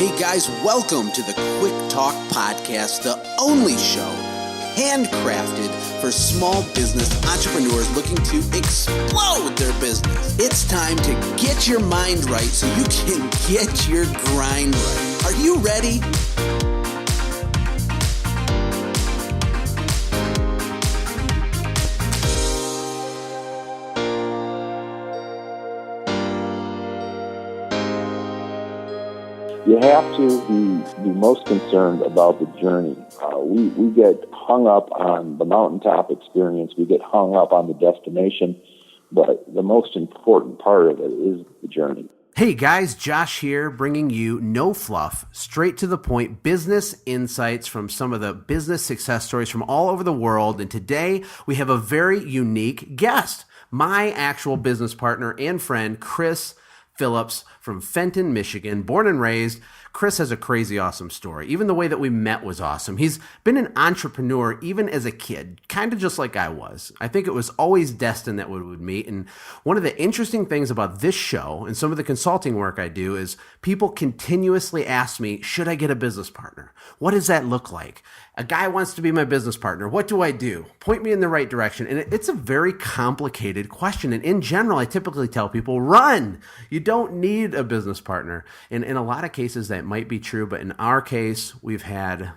Hey guys, welcome to the Quick Talk Podcast, the only show handcrafted for small business entrepreneurs looking to explode their business. It's time to get your mind right so you can get your grind right. Are you ready? You have to be most concerned about the journey. We get hung up on the mountaintop experience. We get hung up on the destination. But the most important part of it is the journey. Hey guys, Josh here, bringing you no fluff, straight to the point business insights from some of the business success stories from all over the world. And today we have a very unique guest, my actual business partner and friend, Chris Phillips from Fenton, Michigan, born and raised. Chris has a crazy awesome story. Even the way that we met was awesome. He's been an entrepreneur even as a kid, kind of just like I was. I think it was always destined that we would meet. And one of the interesting things about this show and some of the consulting work I do is people continuously ask me, should I get a business partner? What does that look like? A guy wants to be my business partner. What do I do? Point me in the right direction. And it's a very complicated question. And in general, I typically tell people, run. You don't need a business partner. And in a lot of cases, that might be true. But in our case, we've had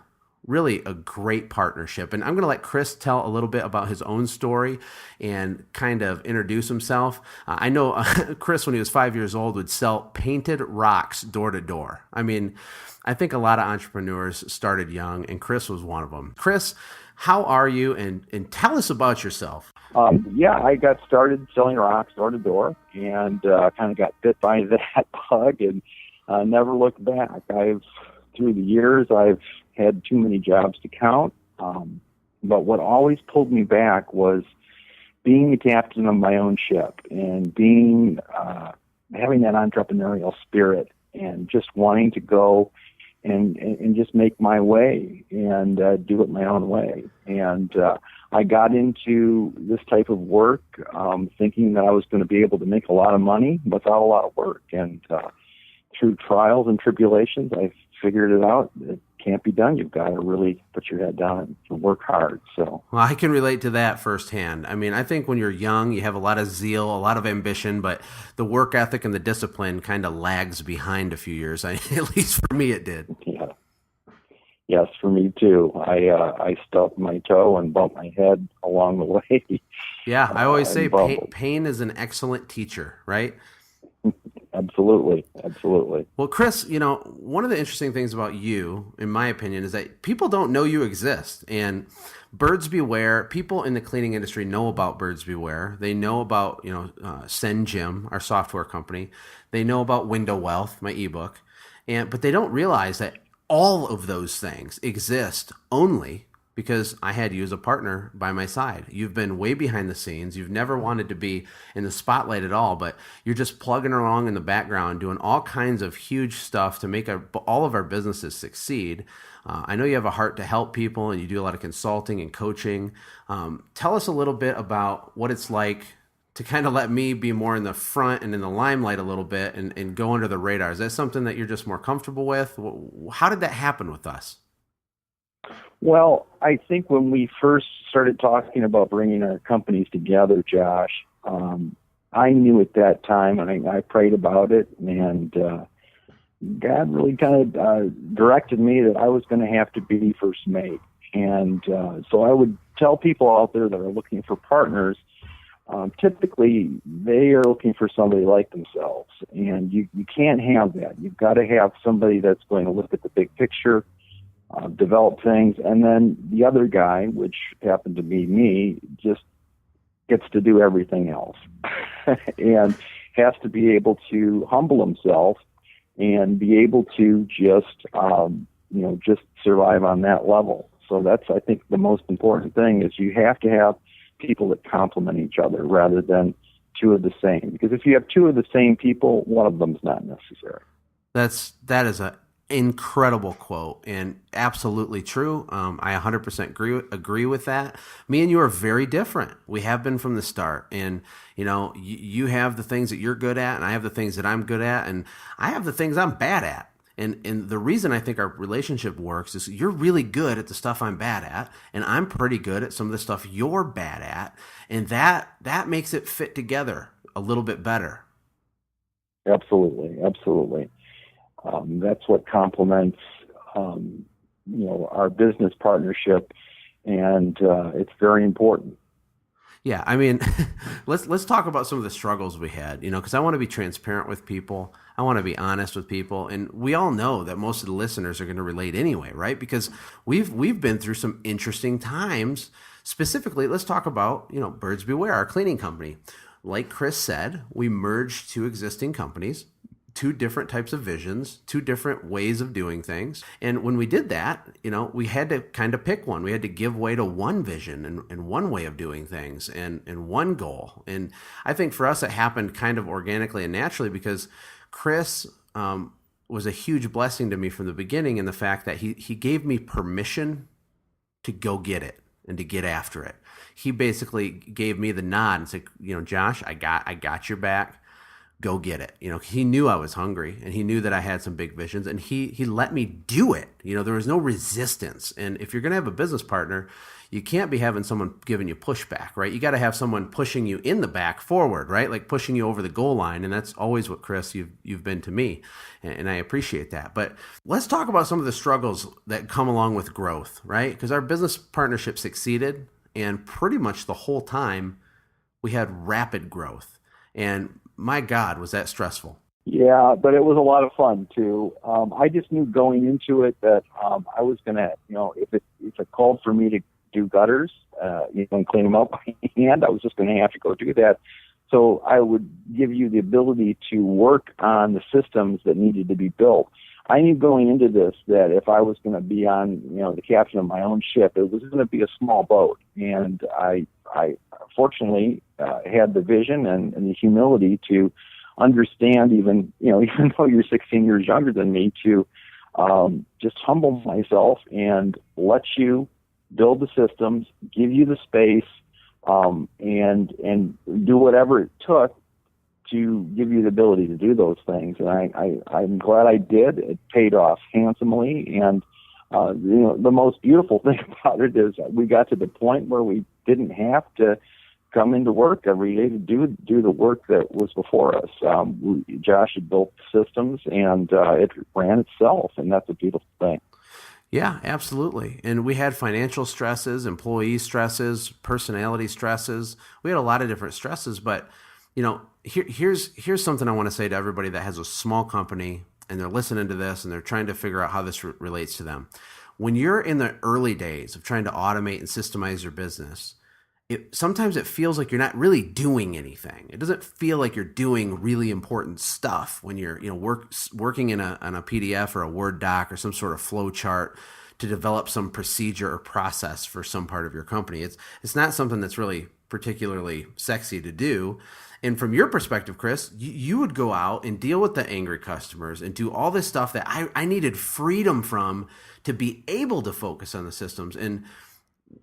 really a great partnership. And I'm going to let Chris tell a little bit about his own story and kind of introduce himself. I know Chris, when he was 5 years old, would sell painted rocks door to door. I mean, I think a lot of entrepreneurs started young, and Chris was one of them. Chris, how are you? And tell us about yourself. I got started selling rocks door to door and kind of got bit by that bug and never looked back. Through the years, I've had too many jobs to count. But what always pulled me back was being the captain of my own ship and having that entrepreneurial spirit and just wanting to go and just make my way and do it my own way. And I got into this type of work thinking that I was going to be able to make a lot of money without a lot of work. And through trials and tribulations, I figured it out. It can't be done. You've got to really put your head down and work hard. Well, I can relate to that firsthand. I mean, I think when you're young, you have a lot of zeal, a lot of ambition, but the work ethic and the discipline kind of lags behind a few years. At least for me, it did. Yeah. Yes, for me too. I stubbed my toe and bumped my head along the way. Yeah, I always say pain is an excellent teacher, right? Absolutely. Well, Chris, one of the interesting things about you, in my opinion, is that people don't know you exist. And Birds Beware, people in the cleaning industry know about Birds Beware. They know about, Send Gym, our software company. They know about Window Wealth, my ebook. But they don't realize that all of those things exist only because I had you as a partner by my side. You've been way behind the scenes. You've never wanted to be in the spotlight at all, but you're just plugging along in the background, doing all kinds of huge stuff to make all of our businesses succeed. I know you have a heart to help people, and you do a lot of consulting and coaching. Tell us a little bit about what it's like to kind of let me be more in the front and in the limelight a little bit and go under the radar. Is that something that you're just more comfortable with? How did that happen with us? Well, I think when we first started talking about bringing our companies together, Josh, I knew at that time, and I prayed about it, and God really kind of directed me that I was going to have to be first mate. And so I would tell people out there that are looking for partners, typically they are looking for somebody like themselves, and you can't have that. You've got to have somebody that's going to look at the big picture, develop things, and then the other guy, which happened to be me, just gets to do everything else and has to be able to humble himself and be able to just survive on that level. So that's, I think, the most important thing is you have to have people that complement each other rather than two of the same. Because if you have two of the same people, one of them is not necessary. That is a incredible quote and absolutely true. I 100% agree with that. Me and you are very different. We have been from the start, and you have the things that you're good at, and I have the things that I'm good at, and I have the things I'm bad at. And the reason I think our relationship works is you're really good at the stuff I'm bad at, and I'm pretty good at some of the stuff you're bad at, and that makes it fit together a little bit better. Absolutely, absolutely. That's what complements, our business partnership, and it's very important. Yeah, I mean, let's talk about some of the struggles we had, because I want to be transparent with people. I want to be honest with people, and we all know that most of the listeners are going to relate anyway, right? Because we've been through some interesting times. Specifically, let's talk about, Birds Beware, our cleaning company. Like Chris said, we merged two existing companies, two different types of visions, two different ways of doing things. And when we did that, we had to kind of pick one. We had to give way to one vision and one way of doing things and one goal. And I think for us, it happened kind of organically and naturally because Chris was a huge blessing to me from the beginning in the fact that he gave me permission to go get it and to get after it. He basically gave me the nod and said, Josh, I got your back. Go get it. He knew I was hungry and he knew that I had some big visions and he let me do it. There was no resistance. And if you're going to have a business partner, you can't be having someone giving you pushback, right? You got to have someone pushing you in the back forward, right? Like pushing you over the goal line. And that's always what, Chris, you've been to me. And I appreciate that. But let's talk about some of the struggles that come along with growth, right? Because our business partnership succeeded and pretty much the whole time we had rapid growth. And my God, was that stressful? Yeah, but it was a lot of fun too. I just knew going into it that I was going to, if it called for me to do gutters, and clean them up by hand, I was just going to have to go do that. So I would give you the ability to work on the systems that needed to be built. I knew going into this that if I was going to be on, the captain of my own ship, it was going to be a small boat. And I fortunately had the vision and the humility to understand, even though you're 16 years younger than me, to just humble myself and let you build the systems, give you the space, and do whatever it took to give you the ability to do those things. And I'm glad I did. It paid off handsomely. And, the most beautiful thing about it is we got to the point where we didn't have to come into work every day to do the work that was before us. Josh had built systems and it ran itself. And that's a beautiful thing. Yeah, absolutely. And we had financial stresses, employee stresses, personality stresses. We had a lot of different stresses, but here's something I want to say to everybody that has a small company and they're listening to this and they're trying to figure out how this relates to them. When you're in the early days of trying to automate and systemize your business, sometimes it feels like you're not really doing anything. It doesn't feel like you're doing really important stuff when you're working on a PDF or a Word doc or some sort of flow chart to develop some procedure or process for some part of your company. It's not something that's really particularly sexy to do. And from your perspective, Chris, you would go out and deal with the angry customers and do all this stuff that I needed freedom from to be able to focus on the systems. And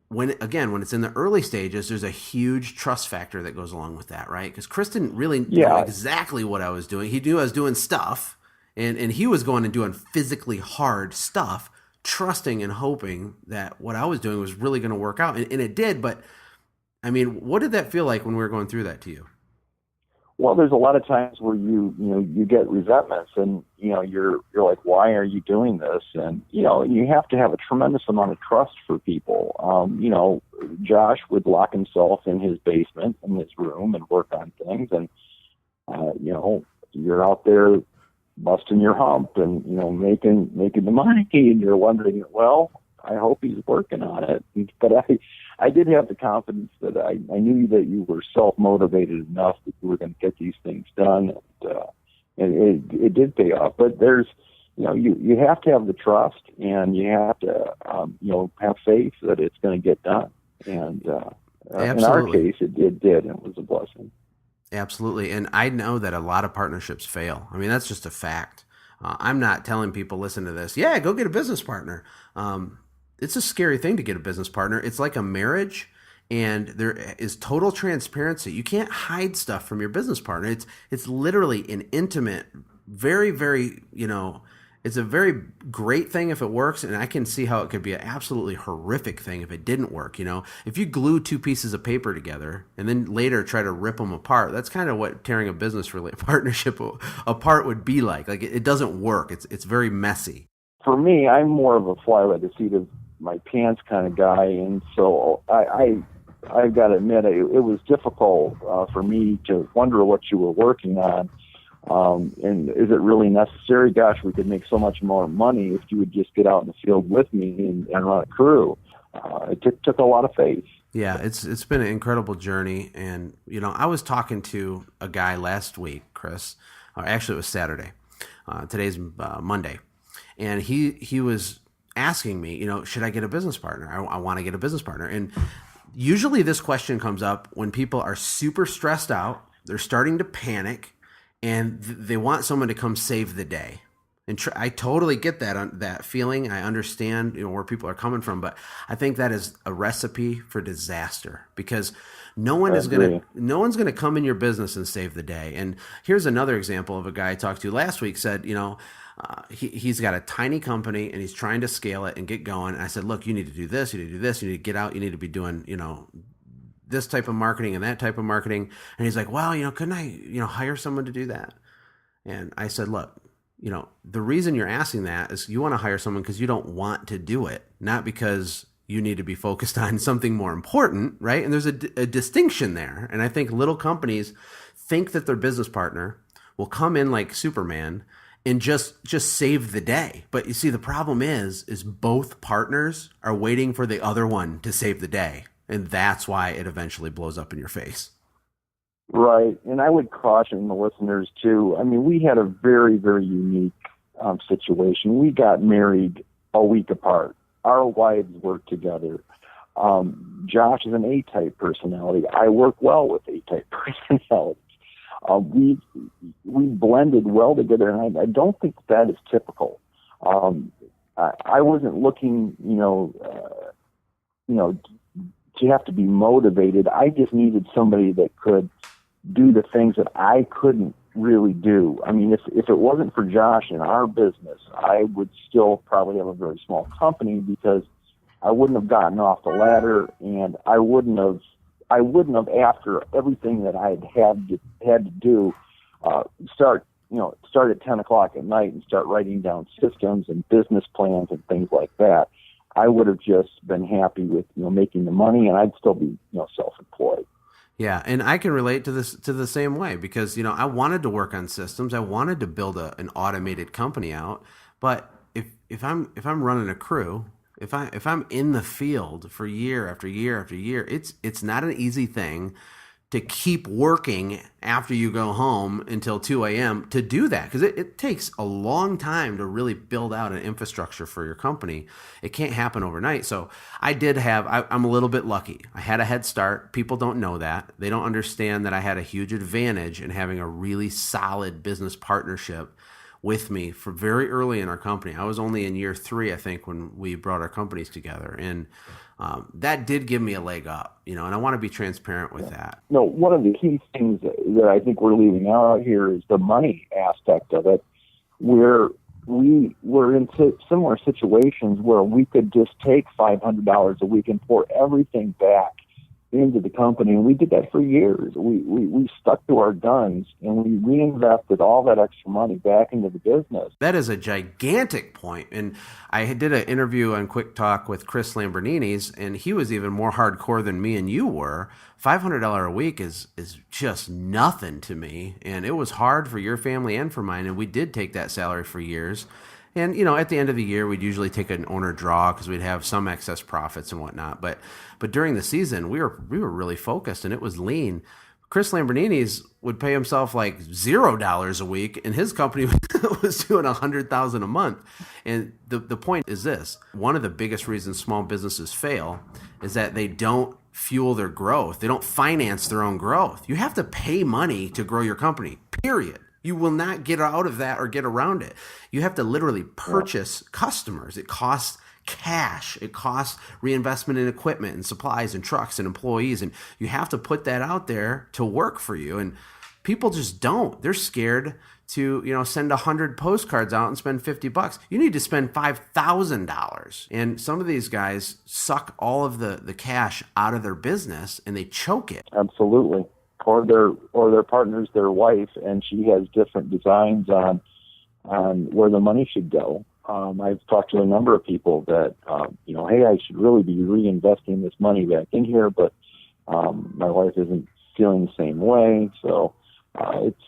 when it's in the early stages, there's a huge trust factor that goes along with that, right? Because Chris didn't really know exactly what I was doing. He knew I was doing stuff, and he was going and doing physically hard stuff, trusting and hoping that what I was doing was really going to work out. And it did, but I mean, what did that feel like when we were going through that to you? Well, there's a lot of times where you get resentments and, you're like, why are you doing this? And, you have to have a tremendous amount of trust for people. Josh would lock himself in his basement, in his room, and work on things. And, you're out there busting your hump and, making the money, and you're wondering, well, I hope he's working on it. But I did have the confidence that I knew that you were self-motivated enough that you were going to get these things done. And it did pay off. But there's, you have to have the trust and you have to, have faith that it's going to get done. And in our case, it did. And it was a blessing. Absolutely. And I know that a lot of partnerships fail. I mean, that's just a fact. I'm not telling people, listen to this. Yeah, go get a business partner. It's a scary thing to get a business partner. It's like a marriage, and there is total transparency. You can't hide stuff from your business partner. It's literally an intimate, very, very, It's a very great thing if it works, and I can see how it could be an absolutely horrific thing if it didn't work. If you glue two pieces of paper together and then later try to rip them apart, that's kind of what tearing a business partnership apart would be like. Like it doesn't work. It's very messy. For me, I'm more of a fly by the seat of my pants kind of guy, and so I've got to admit it was difficult for me to wonder what you were working on. And is it really necessary? Gosh, we could make so much more money if you would just get out in the field with me and run a crew. It took a lot of faith. Yeah, it's been an incredible journey. And, I was talking to a guy last week, Chris, actually it was Saturday. Today's Monday. And he was asking me, should I get a business partner? I want to get a business partner. And usually this question comes up when people are super stressed out, they're starting to panic, and they want someone to come save the day. And I totally get that feeling. I understand where people are coming from, but I think that is a recipe for disaster, because no one's going to come in your business and save the day. And here's another example of a guy I talked to last week said, he's got a tiny company and he's trying to scale it and get going. And I said, look, you need to do this, you need to do this, you need to get out, you need to be doing, this type of marketing and that type of marketing. And he's like, well, couldn't I, hire someone to do that? And I said, look, the reason you're asking that is you want to hire someone because you don't want to do it, not because you need to be focused on something more important, right? And there's a distinction there. And I think little companies think that their business partner will come in like Superman and just save the day. But you see, the problem is both partners are waiting for the other one to save the day. And that's why it eventually blows up in your face. Right. And I would caution the listeners too. I mean, we had a very, very unique situation. We got married a week apart. Our wives worked together. Josh is an A-type personality. I work well with A-type personalities. We blended well together, and I don't think that is typical. I wasn't looking, to have to be motivated. I just needed somebody that could do the things that I couldn't really do. I mean, if it wasn't for Josh and our business, I would still probably have a very small company, because I wouldn't have gotten off the ladder, and I wouldn't have after everything that I had to do, start at 10 o'clock at night and start writing down systems and business plans and things like that. I would have just been happy with, making the money, and I'd still be, self-employed. Yeah. And I can relate to the same way, because, I wanted to work on systems. I wanted to build an automated company out. But if I'm running a crew, if I'm in the field for year after year after year, it's not an easy thing to keep working after you go home until 2 a.m. to do that, because it takes a long time to really build out an infrastructure for your company. It can't happen overnight. So I'm a little bit lucky. I had a head start. People don't know that. They don't understand that I had a huge advantage in having a really solid business partnership with me for very early in our company. I was only in year 3, I think, when we brought our companies together. And that did give me a leg up, and I want to be transparent with that. No, one of the key things that I think we're leaving out here is the money aspect of it, where we were in similar situations where we could just take $500 a week and pour everything back into the company, and we did that for years. We stuck to our guns, and we reinvested all that extra money back into the business. That is a gigantic point. And I did an interview on Quick Talk with Chris Lamborghini's, and he was even more hardcore than me and you were. $500 a week is just nothing to me, and it was hard for your family and for mine, and we did take that salary for years. And, at the end of the year, we'd usually take an owner draw because we'd have some excess profits and whatnot. But during the season, we were really focused, and it was lean. Chris Lamborghini's would pay himself like $0 a week, and his company was doing $100,000 a month. And the point is this: one of the biggest reasons small businesses fail is that they don't fuel their growth. They don't finance their own growth. You have to pay money to grow your company, period. You will not get out of that or get around it. You have to literally purchase customers. It costs cash. It costs reinvestment in equipment and supplies and trucks and employees. And you have to put that out there to work for you. And people just don't. They're scared to, send 100 postcards out and spend $50. You need to spend $5,000. And some of these guys suck all of the cash out of their business and they choke it. Absolutely. Or their partner's their wife, and she has different designs on where the money should go. I've talked to a number of people that, hey, I should really be reinvesting this money back in here, but my wife isn't feeling the same way. So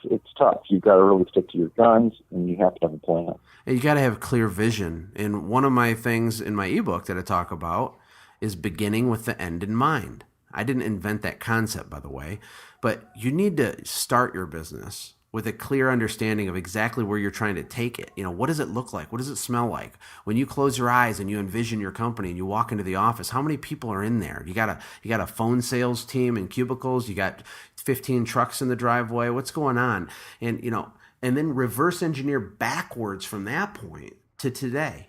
it's tough. You've got to really stick to your guns, and you have to have a plan. And you got to have clear vision. And one of my things in my ebook that I talk about is beginning with the end in mind. I didn't invent that concept, by the way, but you need to start your business with a clear understanding of exactly where you're trying to take it. What does it look like? What does it smell like? When you close your eyes and you envision your company and you walk into the office, how many people are in there? You got a phone sales team in cubicles. You got 15 trucks in the driveway. What's going on? And then reverse engineer backwards from that point to today.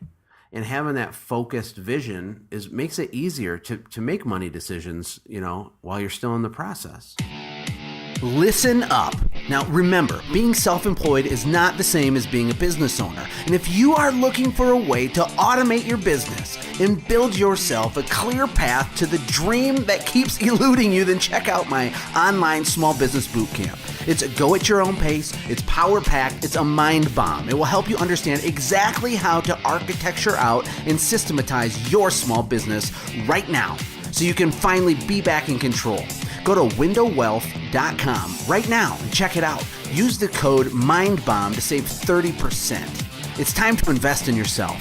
And having that focused vision makes it easier to make money decisions, while you're still in the process. Listen up. Now remember, being self-employed is not the same as being a business owner. And if you are looking for a way to automate your business and build yourself a clear path to the dream that keeps eluding you, then check out my online small business bootcamp. It's a go at your own pace, it's power-packed, it's a mind bomb. It will help you understand exactly how to architecture out and systematize your small business right now so you can finally be back in control. Go to windowwealth.com right now and check it out. Use the code MINDBOMB to save 30%. It's time to invest in yourself.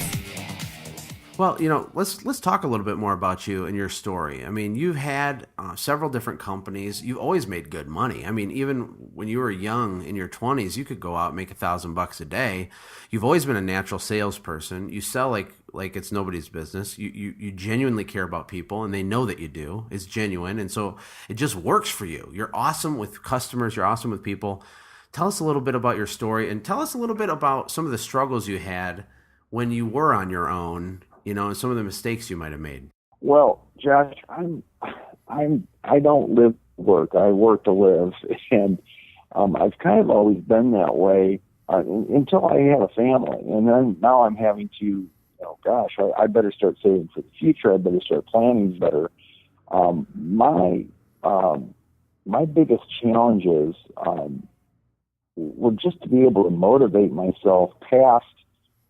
Well, let's talk a little bit more about you and your story. I mean, you've had several different companies. You've always made good money. I mean, even when you were young in your 20s, you could go out and make $1,000 a day. You've always been a natural salesperson. You sell like it's nobody's business. You genuinely care about people, and they know that you do. It's genuine, and so it just works for you. You're awesome with customers. You're awesome with people. Tell us a little bit about your story, and tell us a little bit about some of the struggles you had when you were on your own. And some of the mistakes you might have made. Well, Josh, I don't live to work. I work to live, and I've kind of always been that way until I had a family, and then now I'm having to, I better start saving for the future. I better start planning better. My biggest challenges were just to be able to motivate myself past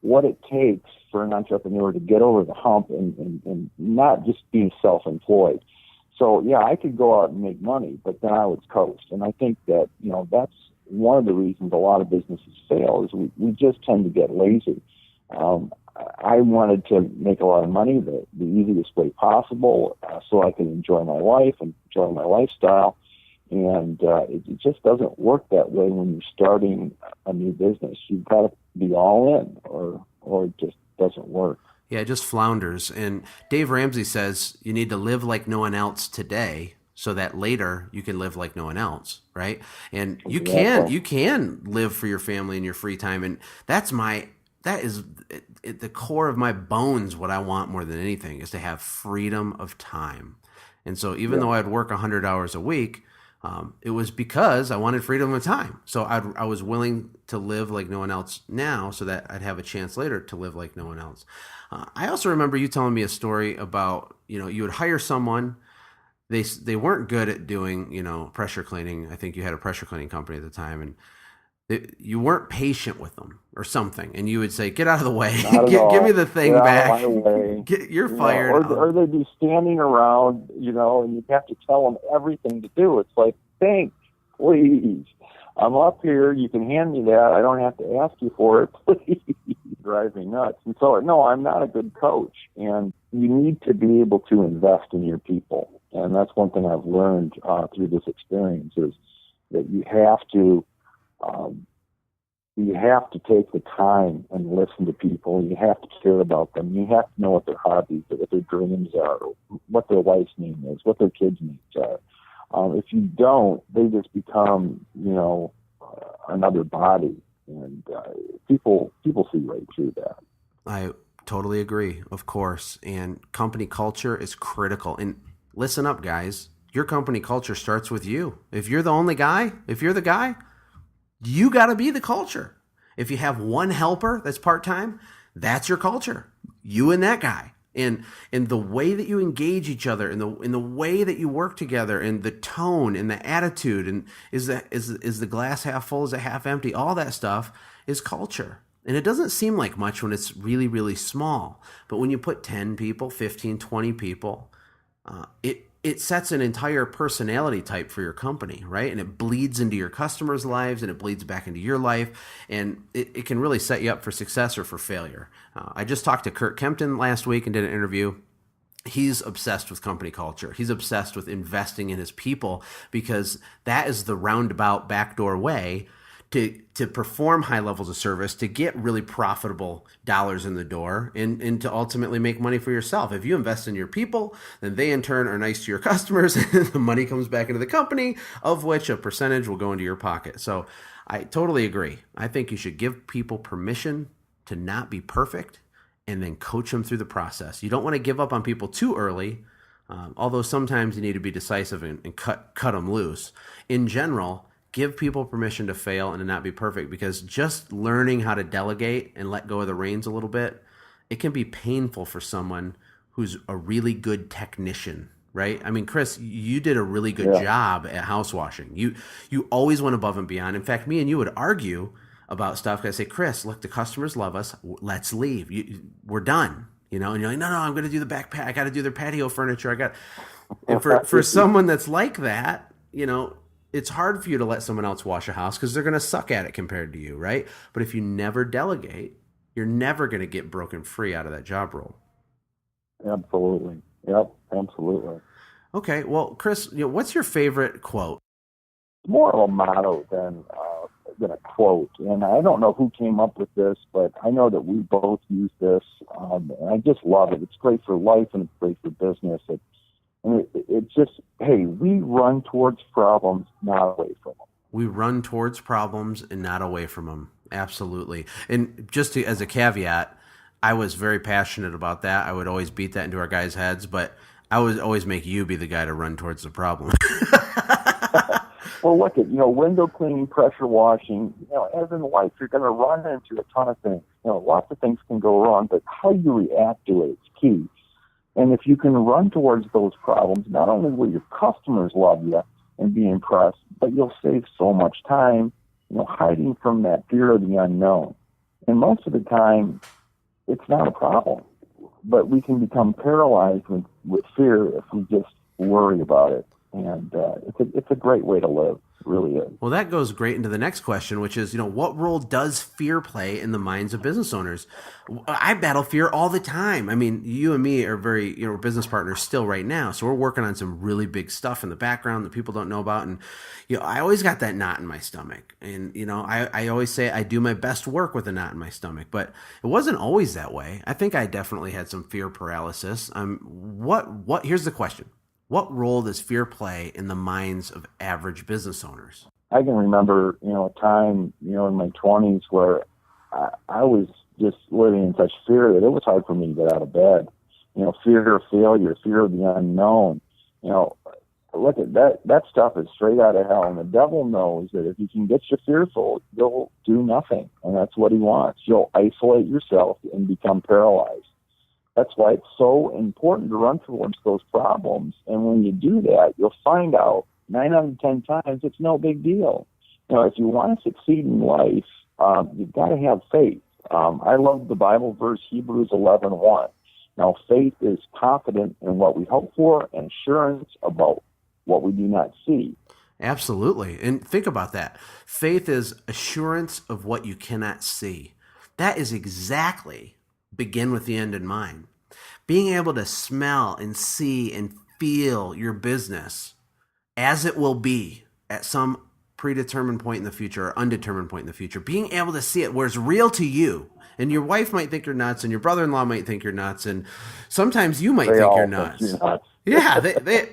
what it takes for an entrepreneur to get over the hump and not just being self-employed. So, yeah, I could go out and make money, but then I would coast. And I think that, that's one of the reasons a lot of businesses fail is we just tend to get lazy. I wanted to make a lot of money the easiest way possible so I could enjoy my life and enjoy my lifestyle. And it just doesn't work that way when you're starting a new business. You've got to be all in or it just doesn't work. Yeah, it just flounders. And Dave Ramsey says you need to live like no one else today so that later you can live like no one else, right? And you can live for your family in your free time. And that is at the core of my bones. What I want more than anything is to have freedom of time. And so even though I'd work 100 hours a week, it was because I wanted freedom of time. So I was willing to live like no one else now so that I'd have a chance later to live like no one else. I also remember you telling me a story about, you would hire someone. They weren't good at doing, pressure cleaning. I think you had a pressure cleaning company at the time, and you weren't patient with them or something. And you would say, get out of the way. Give me the thing back. You're fired. Or they'd be standing around, and you'd have to tell them everything to do. It's like, thanks, please. I'm up here. You can hand me that. I don't have to ask you for it. Please. Drive me nuts. And so, no, I'm not a good coach. And you need to be able to invest in your people. And that's one thing I've learned through this experience is that you have to take the time and listen to people. You have to care about them. You have to know what their hobbies are, what their dreams are, what their wife's name is, what their kids' needs are. If you don't, they just become, another body, and people see right through that. I totally agree, of course. And company culture is critical. And listen up, guys. Your company culture starts with you. If you're the only guy, you got to be the culture. If you have one helper that's part-time, that's your culture. You and that guy. And the way that you engage each other, in the way that you work together, and the tone and the attitude, and is the glass half full, is it half empty? All that stuff is culture. And it doesn't seem like much when it's really, really small. But when you put 10 people, 15, 20 people, it sets an entire personality type for your company, right? And it bleeds into your customers' lives, and it bleeds back into your life, and it can really set you up for success or for failure. I just talked to Kurt Kempton last week and did an interview. He's obsessed with company culture. He's obsessed with investing in his people, because that is the roundabout backdoor way to perform high levels of service, to get really profitable dollars in the door, and to ultimately make money for yourself. If you invest in your people, then they in turn are nice to your customers, and the money comes back into the company, of which a percentage will go into your pocket. So I totally agree. I think you should give people permission to not be perfect, and then coach them through the process. You don't want to give up on people too early, although sometimes you need to be decisive and cut them loose. In general, give people permission to fail and to not be perfect, because just learning how to delegate and let go of the reins a little bit, it can be painful for someone who's a really good technician, right? I mean, Chris, you did a really good job at house washing. You always went above and beyond. In fact, me and you would argue about stuff. I'd say, Chris, look, the customers love us. Let's leave. We're done. And you're like, no, I'm going to do the back I got to do their patio furniture. And for someone that's like that, it's hard for you to let someone else wash a house, because they're going to suck at it compared to you, right? But if you never delegate, you're never going to get broken free out of that job role. Absolutely. Yep, absolutely. Okay, well, Chris, what's your favorite quote? It's more of a motto than a quote. And I don't know who came up with this, but I know that we both use this. And I just love it. It's great for life, and it's great for business. It's just, hey, we run towards problems, not away from them. We run towards problems and not away from them. Absolutely. And just as a caveat, I was very passionate about that. I would always beat that into our guys' heads, but I would always make you be the guy to run towards the problem. Well, look at, window cleaning, pressure washing, as in life, you're going to run into a ton of things. Lots of things can go wrong, but how you react to it is key. And if you can run towards those problems, not only will your customers love you and be impressed, but you'll save so much time, hiding from that fear of the unknown. And most of the time, it's not a problem, but we can become paralyzed with fear if we just worry about it. And it's a great way to live. It really is. Well, that goes great into the next question, which is, what role does fear play in the minds of business owners? I battle fear all the time. I mean, you and me are very, we're business partners still right now. So we're working on some really big stuff in the background that people don't know about. And, I always got that knot in my stomach. And, I always say I do my best work with a knot in my stomach, but it wasn't always that way. I think I definitely had some fear paralysis. Here's the question. What role does fear play in the minds of average business owners? I can remember, a time, in my 20s where I was just living in such fear that it was hard for me to get out of bed. Fear of failure, fear of the unknown. Look at that stuff is straight out of hell. And the devil knows that if he can get you fearful, you'll do nothing. And that's what he wants. You'll isolate yourself and become paralyzed. That's why it's so important to run towards those problems. And when you do that, you'll find out 9 out of 10 times it's no big deal. If you want to succeed in life, you've got to have faith. I love the Bible verse, Hebrews 11:1. Now, faith is confident in what we hope for and assurance about what we do not see. Absolutely. And think about that. Faith is assurance of what you cannot see. That is exactly begin with the end in mind. Being able to smell and see and feel your business as it will be at some predetermined point in the future or undetermined point in the future. Being able to see it where it's real to you. And your wife might think you're nuts, and your brother-in-law might think you're nuts, and sometimes you might think you're nuts. Yeah,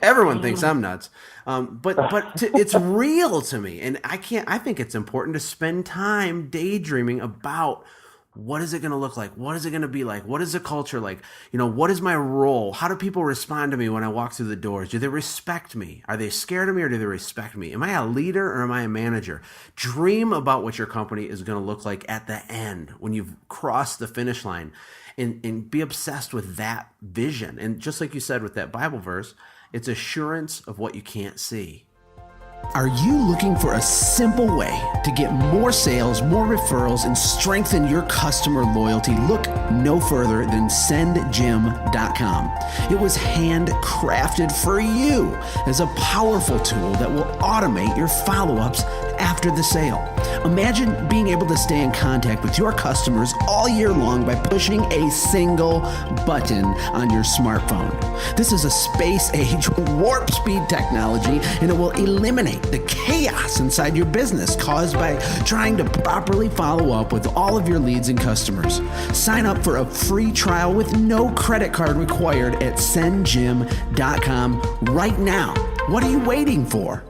everyone thinks I'm nuts. It's real to me. And I think it's important to spend time daydreaming about What is it going to look like? What is it going to be like? What is the culture like? What is my role? How do people respond to me when I walk through the doors? Do they respect me? Are they scared of me or do they respect me? Am I a leader or am I a manager? Dream about what your company is going to look like at the end when you've crossed the finish line, and be obsessed with that vision. And just like you said with that Bible verse, it's assurance of what you can't see. Are you looking for a simple way to get more sales, more referrals, and strengthen your customer loyalty? Look no further than sendjim.com. It was handcrafted for you as a powerful tool that will automate your follow-ups after the sale. Imagine being able to stay in contact with your customers all year long by pushing a single button on your smartphone. This is a space-age warp speed technology, and it will eliminate the chaos inside your business caused by trying to properly follow up with all of your leads and customers. Sign up for a free trial with no credit card required at sendjim.com right now. What are you waiting for?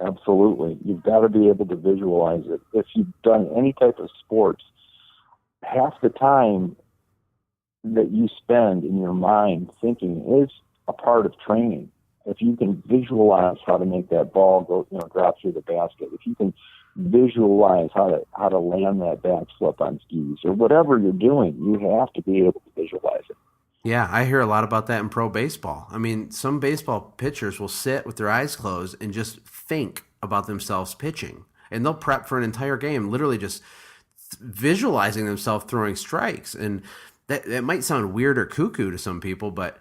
Absolutely. You've got to be able to visualize it. If you've done any type of sports, half the time that you spend in your mind thinking is a part of training. If you can visualize how to make that ball go, drop through the basket, if you can visualize how to land that backflip on skis or whatever you're doing, you have to be able to visualize it. Yeah, I hear a lot about that in pro baseball. I mean, some baseball pitchers will sit with their eyes closed and just think about themselves pitching. And they'll prep for an entire game, literally just visualizing themselves throwing strikes. And that might sound weird or cuckoo to some people, but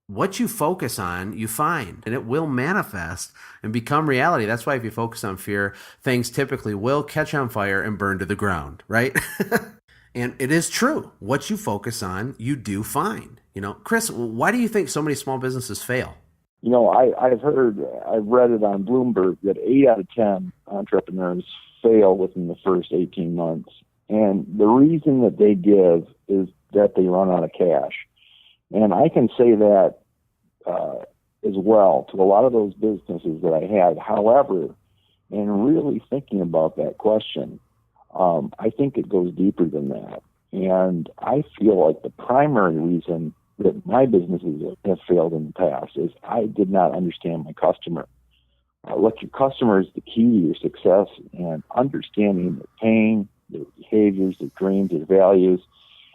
what you focus on, you find, and it will manifest and become reality. That's why if you focus on fear, things typically will catch on fire and burn to the ground, right? And it is true. What you focus on, you do find. Chris, why do you think so many small businesses fail? I've read it on Bloomberg that 8 out of 10 entrepreneurs fail within the first 18 months. And the reason that they give is that they run out of cash. And I can say that as well to a lot of those businesses that I had. However, in really thinking about that question, I think it goes deeper than that. And I feel like the primary reason that my businesses have failed in the past is I did not understand my customer. Look, your customer is the key to your success, and understanding their pain, their behaviors, their dreams, their values,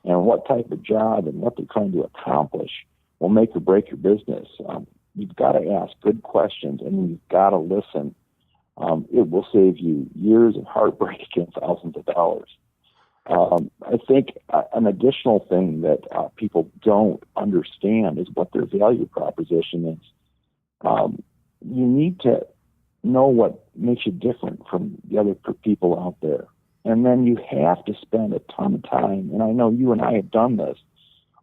and what type of job and what they're trying to accomplish will make or break your business. You've got to ask good questions, and you've got to listen. It will save you years of heartbreak and thousands of dollars. I think an additional thing that people don't understand is what their value proposition is. You need to know what makes you different from the other people out there. And then you have to spend a ton of time, and I know you and I have done this,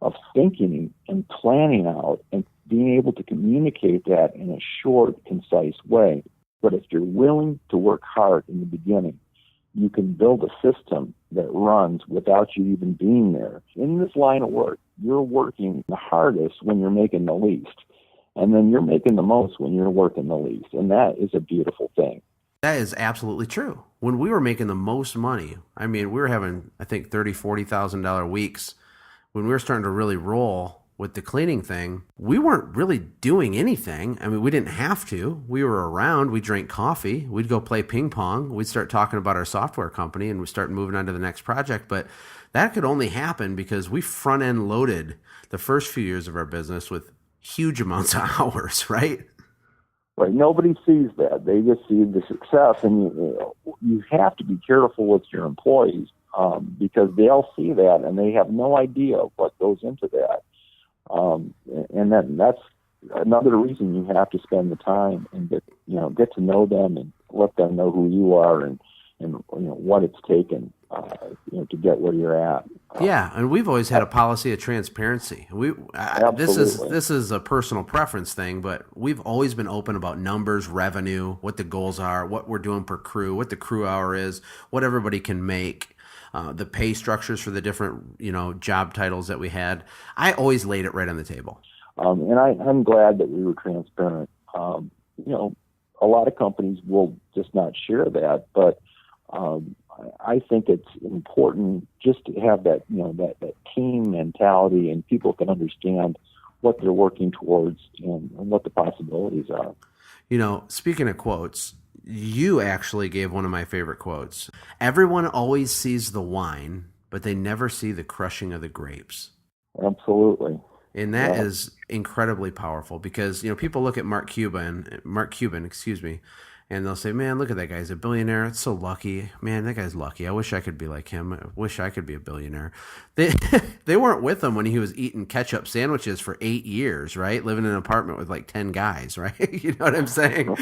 of thinking and planning out and being able to communicate that in a short, concise way. But if you're willing to work hard in the beginning, you can build a system that runs without you even being there. In this line of work, you're working the hardest when you're making the least. And then you're making the most when you're working the least. And that is a beautiful thing. That is absolutely true. When we were making the most money, I mean, we were having, I think, $30,000, $40,000 weeks. When we were starting to really roll with the cleaning thing, we weren't really doing anything. I mean, we didn't have to. We were around. We drank coffee. We'd go play ping pong. We'd start talking about our software company, and we'd start moving on to the next project. But that could only happen because we front-end loaded the first few years of our business with huge amounts of hours, right? Right. Nobody sees that. They just see the success, and you have to be careful with your employees because they'll see that, and they have no idea what goes into that. And then that's another reason you have to spend the time and get to know them and let them know who you are and what it's taken to get where you're at. Yeah, and we've always had a policy of transparency. This is a personal preference thing, but we've always been open about numbers, revenue, what the goals are, what we're doing per crew, what the crew hour is, what everybody can make. The pay structures for the different, job titles that we had. I always laid it right on the table. And I'm glad that we were transparent. A lot of companies will just not share that, but I think it's important just to have that, that team mentality, and people can understand what they're working towards and what the possibilities are. Speaking of quotes, you actually gave one of my favorite quotes. Everyone always sees the wine, but they never see the crushing of the grapes. Absolutely. And that is incredibly powerful because, people look at Mark Cuban, and they'll say, man, look at that guy. He's a billionaire. It's so lucky. Man, that guy's lucky. I wish I could be like him. I wish I could be a billionaire. They weren't with him when he was eating ketchup sandwiches for 8 years, right? Living in an apartment with like 10 guys, right? You know what I'm saying?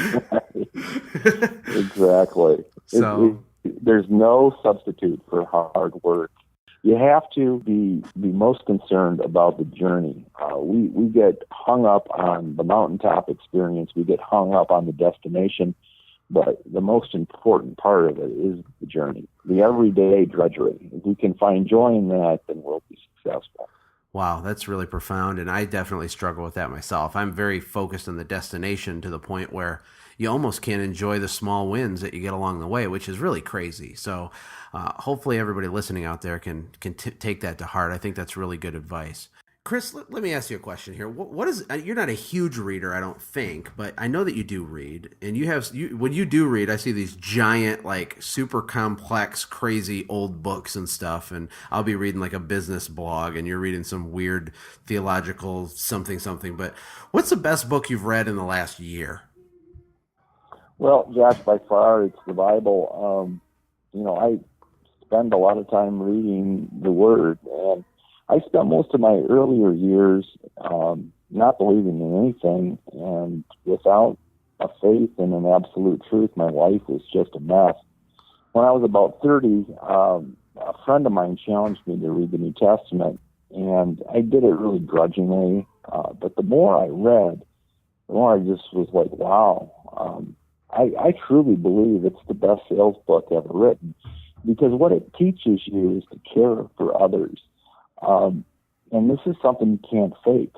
Exactly. So there's no substitute for hard work. You have to be most concerned about the journey. We get hung up on the mountaintop experience. We get hung up on the destination. But the most important part of it is the journey, the everyday drudgery. If we can find joy in that, then we'll be successful. Wow, that's really profound, and I definitely struggle with that myself. I'm very focused on the destination to the point where you almost can't enjoy the small wins that you get along the way, which is really crazy. So hopefully everybody listening out there can take that to heart. I think that's really good advice. Chris, let me ask you a question here. What is, you're not a huge reader, I don't think, but I know that you do read, and when you do read, I see these giant, like super complex, crazy old books and stuff, and I'll be reading like a business blog, and you're reading some weird theological something, but what's the best book you've read in the last year? Well, Josh, by far, it's the Bible. I spend a lot of time reading the Word, and I spent most of my earlier years not believing in anything, and without a faith in an absolute truth, my life was just a mess. When I was about 30, a friend of mine challenged me to read the New Testament, and I did it really grudgingly. But the more I read, the more I just was like, wow, I truly believe it's the best sales book ever written, because what it teaches you is to care for others. And this is something you can't fake.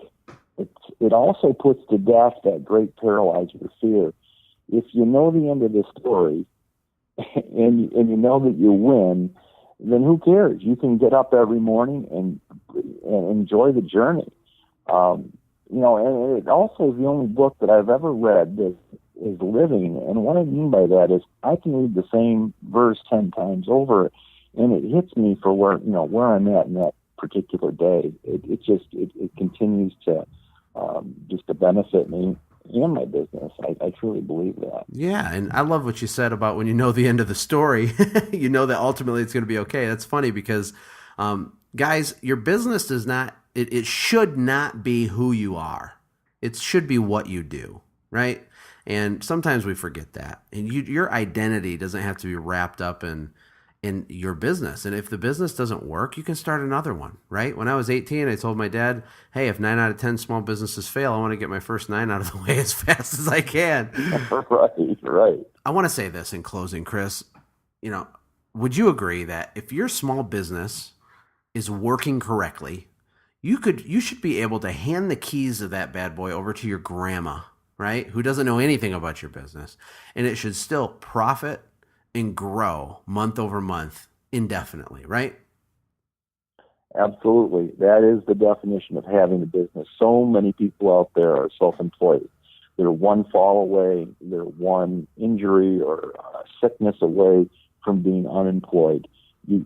It also puts to death that great paralyzer fear. If you know the end of the story and you know that you win, then who cares? You can get up every morning and enjoy the journey. And it also is the only book that I've ever read that is living. And what I mean by that is I can read the same verse 10 times over, and it hits me for where I'm at in that particular day. It continues to just to benefit me and my business. I truly believe that. Yeah, and I love what you said about when you know the end of the story, you know that ultimately it's going to be okay. That's funny because, guys, your business does not, it should not be who you are. It should be what you do, right? And sometimes we forget that. And your identity doesn't have to be wrapped up in your business. And if the business doesn't work, you can start another one, right? When I was 18, I told my dad, hey, if 9 out of 10 small businesses fail, I want to get my first 9 out of the way as fast as I can. Right. I want to say this in closing, Chris. Would you agree that if your small business is working correctly, you should be able to hand the keys of that bad boy over to your grandma, right? Who doesn't know anything about your business, and it should still profit and grow month over month indefinitely, right? Absolutely. That is the definition of having a business. So many people out there are self-employed. They're one fall away, they're one injury or sickness away from being unemployed. You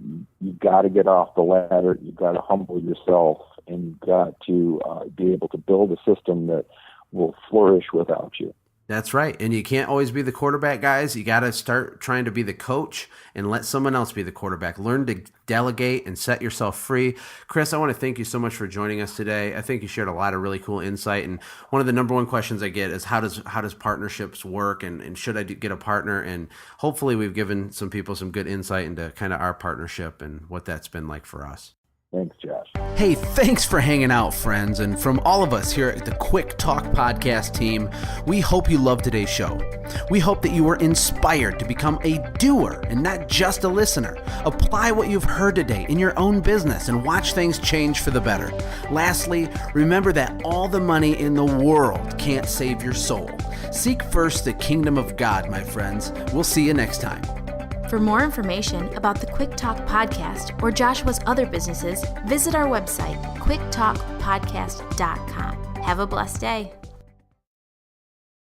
got to get off the ladder. You got to humble yourself, and you got to be able to build a system that will flourish without you. That's right. And you can't always be the quarterback, guys. You got to start trying to be the coach and let someone else be the quarterback. Learn to delegate and set yourself free. Chris, I want to thank you so much for joining us today. I think you shared a lot of really cool insight. And one of the number one questions I get is how does partnerships work, and should I get a partner? And hopefully we've given some people some good insight into kind of our partnership and what that's been like for us. Thanks, Josh. Hey, thanks for hanging out, friends. And from all of us here at the Quick Talk Podcast team, we hope you loved today's show. We hope that you were inspired to become a doer and not just a listener. Apply what you've heard today in your own business and watch things change for the better. Lastly, remember that all the money in the world can't save your soul. Seek first the kingdom of God, my friends. We'll see you next time. For more information about the Quick Talk Podcast or Joshua's other businesses, visit our website, quicktalkpodcast.com. Have a blessed day.